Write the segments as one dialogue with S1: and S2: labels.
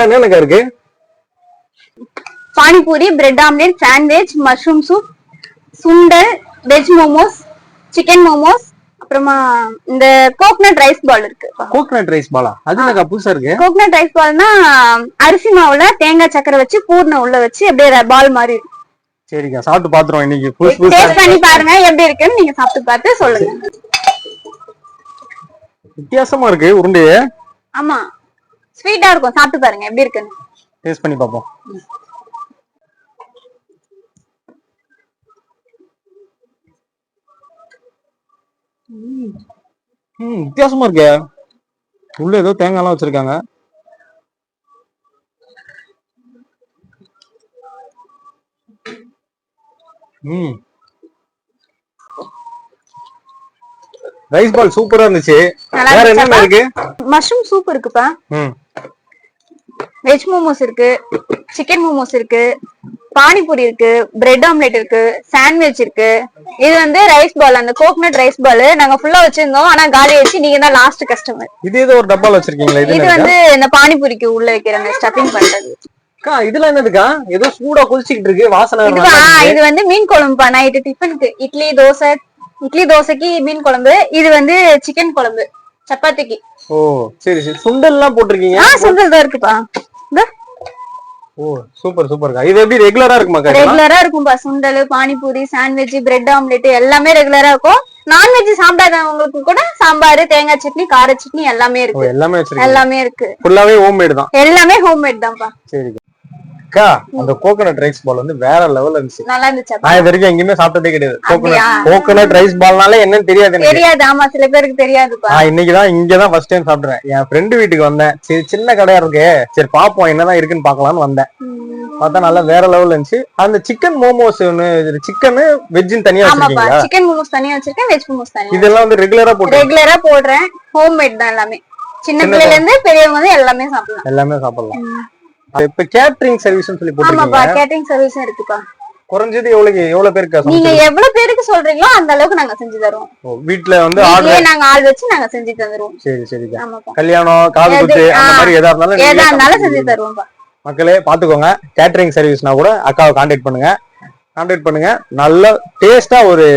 S1: என்னக்கா இருக்கு?
S2: Panipuri, bread omelette, sandwich, mushroom soup, சுண்டல், வெஜ் மோமோஸ், சிக்கன் மோமோஸ், அப்புறமா இந்த கோகனட் ரைஸ் பால் இருக்கு.
S1: கோகனட் ரைஸ் பாலா? அது என்னக்கா புதுசா இருக்கு?
S2: கோகனட் ரைஸ் பால்னா அரிசி மாவுல தேங்காய் சக்கரை வச்சு பூர்ண உள்ள வச்சு அப்படியே பால் மாதிரி.
S1: சரிக்கா, சாப்பிட்டு பாத்துறோம் இன்னைக்கு.
S2: டேஸ்ட் பண்ணி பாருங்க எப்படி இருக்குன்னு. நீங்க சாப்பிட்டு பார்த்து சொல்லுங்க.
S1: வித்தியாசமா இருக்கு உருண்டையே.
S2: ஆமா, ஸ்வீட்டா இருக்கும். சாப்பிட்டு பாருங்க எப்படி இருக்குன்னு.
S1: டேஸ்ட் பண்ணி பாப்போம். வித்தியாசமா இருக்கே. உள்ள ஏதோ தேங்காய் எல்லாம் வச்சிருக்காங்க. ரைஸ் பால் சூப்பரா இருந்துச்சு. வேற என்ன இருக்கு?
S2: மஷ்ரூம் சூப் இருக்குப்பா. வெஜ் மோமோஸ் இருக்கு, சிக்கன் மோமோஸ் இருக்கு, பானிபூரி இருக்கு, பிரெட் ஆம்லெட் இருக்கு, சாண்ட்விச் இருக்கு. இது வந்து ரைஸ் பால், அந்த கோகனட் ரைஸ் பால் நாங்க ஃபுல்லா வச்சிருந்தோம். ஆனா காலி ஆயிடுச்சு. நீங்க தான் லாஸ்ட் கஸ்டமர்.
S1: இது ஏதோ ஒரு டப்பால வச்சிருக்கீங்களா?
S2: இது வந்து இந்த பானிபூரிக்கு உள்ள வைக்கிறாங்க, ஸ்டஃபிங் பண்றது.
S1: இதுல என்னதுக்கா? ஏதோ சூடா கொதிச்சிட்டு இருக்கு, வாசனை.
S2: இது வந்து மீன் குழம்பு. நைட்டு டிஃபனுக்கு இட்லி தோசைக்கு மீன் குழம்பு. இது வந்து சிக்கன் குழம்பு சப்பாத்திக்கு.
S1: ஓ சரி சரி. சுண்டல் எல்லாம் போட்டிருக்கீங்க?
S2: சுண்டல் தான் இருக்குப்பா.
S1: ஓ சூப்பர் சூப்பர்க்கா. இது எப்படி ரெகுலரா இருக்குமா?
S2: ரெகுலரா இருக்கும்பா. சுண்டல், பானிபூரி, சாண்ட்விச், பிரெட் ஆம்லெட் எல்லாமே ரெகுலரா இருக்கும். நான்வெஜ் சாப்பிடாதவங்களுக்கு கூட சாம்பார், தேங்காய் சட்னி, கார சட்னி எல்லாமே இருக்கு. எல்லாமே இருக்கு.
S1: ஃபுல்லாவே ஹோம்மேட் தான்.
S2: எல்லாமே ஹோம்மேட் தான்ப்பா.
S1: சரி அக்கா, அந்த கோகனட் ரைஸ் பால் வந்து வேற லெவல்ல இருந்துச்சு.
S2: நல்லா இருந்துச்சு.
S1: நான் இது வரைக்கும் எங்கேயுமே சாப்பிட்டதே கிடையாது. கோகனட் ரைஸ் பால்னால என்னன்னு தெரியாது.
S2: ஆமா, சில பேருக்கு தெரியாதுப்பா.
S1: நான் இன்னைக்குதான் இங்கதான் ஃபர்ஸ்ட் டைம் சாப்பிடுறேன். என் ஃப்ரெண்டு வீட்டுக்கு வந்தேன். சரி சின்ன கடையா இருக்கு, சரி பாப்போம் என்னதான் இருக்குன்னு பாக்கலாம்னு வந்தேன். பார்த்தா நல்லா வேற லெவல்ல இருந்துச்சு. அந்த சிக்கன் மோமோஸ் ஒன்னு, சிக்கன் வெஜ்ஜின்னு தனியா வச்சிருக்கீங்களா?
S2: சிக்கன் மோமோஸ் தனியா வச்சிருக்கேன், வெஜ் மோமோஸ் தனியா.
S1: இதெல்லாம் வந்து ரெகுலரா போடுறேன்.
S2: ஹோம்மேட் தான் எல்லாமே. சின்ன பிள்ளைல இருந்து பெரியவங்க வந்து எல்லாமே சாப்பிடலாம்.
S1: இப்ப கேட்டரிங் சர்வீஸ் சொல்லி போட்டுருக்கீங்க.
S2: ஆமாப்பா, கேட்டரிங் சர்வீஸ் இருக்குப்பா.
S1: குறஞ்சது எவ்வளவு பேருக்கு?
S2: நீங்க எவ்வளவு பேருக்கு சொல்றீங்களோ அந்த அளவுக்கு நாங்க செஞ்சு தருவோம்.
S1: வீட்ல வந்து நாங்க
S2: ஆள் வச்சு நாங்க செஞ்சு தந்துருவோம்.
S1: சரி சரிங்க. கல்யாணம், காது குத்து அந்த மாதிரி எதா
S2: இருந்தாலும் செஞ்சு தருவோம்ப்பா.
S1: மக்களே பாத்துக்கோங்க, கேட்டரிங் சர்வீஸ்னா கூட அக்காவை கான்டாக்ட் பண்ணுங்க. நல்ல டேஸ்டா ஒரு,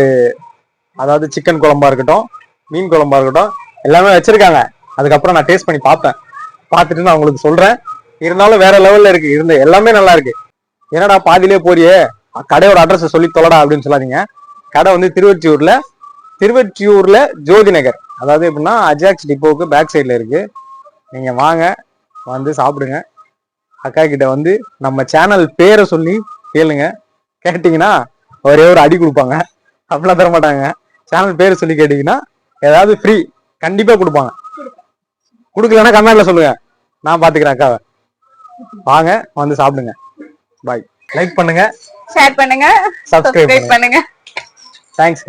S1: அதாவது சிக்கன் குழம்பா இருக்கட்டும், மீன் குழம்பா இருக்கட்டும், எல்லாமே வச்சிருக்காங்க. அதுக்கப்புறம் நான் டேஸ்ட் பண்ணி பார்த்துட்டு நான் உங்களுக்கு சொல்றேன். இருந்தாலும் வேற லெவல்ல இருக்கு. எல்லாமே நல்லா இருக்கு. என்னடா பாதிலே போறியே, கடையோட அட்ரஸ் சொல்லி தொலைடா அப்படின்னு சொல்லாதீங்க. கடை வந்து திருவொற்றியூர்ல ஜோதி நகர், அதாவது எப்படின்னா அஜாக்ஸ் டிப்போவுக்கு பேக் சைட்ல இருக்கு. நீங்க வாங்க, வந்து சாப்பிடுங்க. அக்கா கிட்ட வந்து நம்ம சேனல் பேரை சொல்லி கேளுங்க. கேட்டீங்கன்னா ஒரே ஒரு அடி கொடுப்பாங்க, அப்படிலாம் தர மாட்டாங்க. சேனல் பேரை சொல்லி கேட்டீங்கன்னா ஏதாவது ஃப்ரீ கண்டிப்பா கொடுப்பாங்க. கொடுக்கலன்னா கமெண்ட்ல சொல்லுங்க, நான் பாத்துக்கிறேன் அக்காவை. வாங்க, வந்து சாப்பிடுங்க. பாய். லைக் பண்ணுங்க,
S2: ஷேர் பண்ணுங்க, சப்ஸ்கிரைப் பண்ணுங்க.
S1: தேங்க்ஸ்.